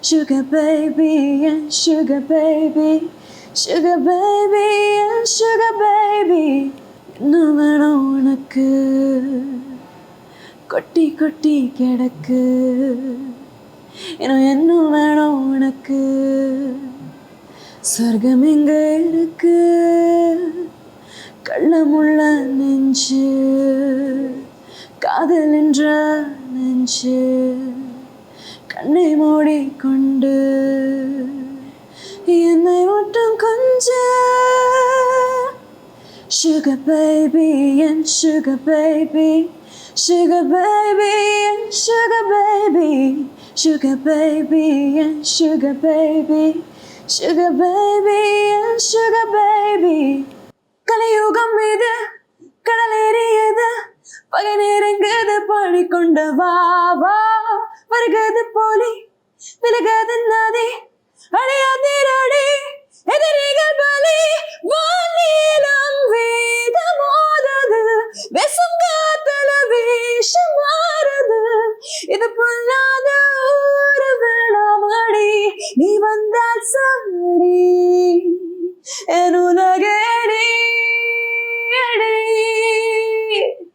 sugar baby and sugar baby, sugar baby and sugar baby. இன்னும் வேணும் உனக்கு கொட்டி கொட்டி கிடக்கு, இன்னும் வேணும் உனக்கு சொர்க்கம் எங்க இருக்கு, கள்ளமுள்ள நெஞ்சு காதல் என்ற நெஞ்சு கண்ணை மூடிக்கொண்டு என்னை மட்டும் கொஞ்சம் sugar baby and sugar baby, sugar baby and sugar baby, sugar baby and sugar baby, sugar baby and sugar baby. கலியுகம் இது கடலேறியது பகை நெருங்குது பாடிக்கொண்ட வா வா வருகிறது போலி விலகது நதி அடையாதிரடி எதிரிகள் பலி வானிலம் வேதமோதது விஷம் காத்தல வேஷம் மாறுது இது பொல்லாத ஒரு வேளாமடி நீ வந்தால் சரி என்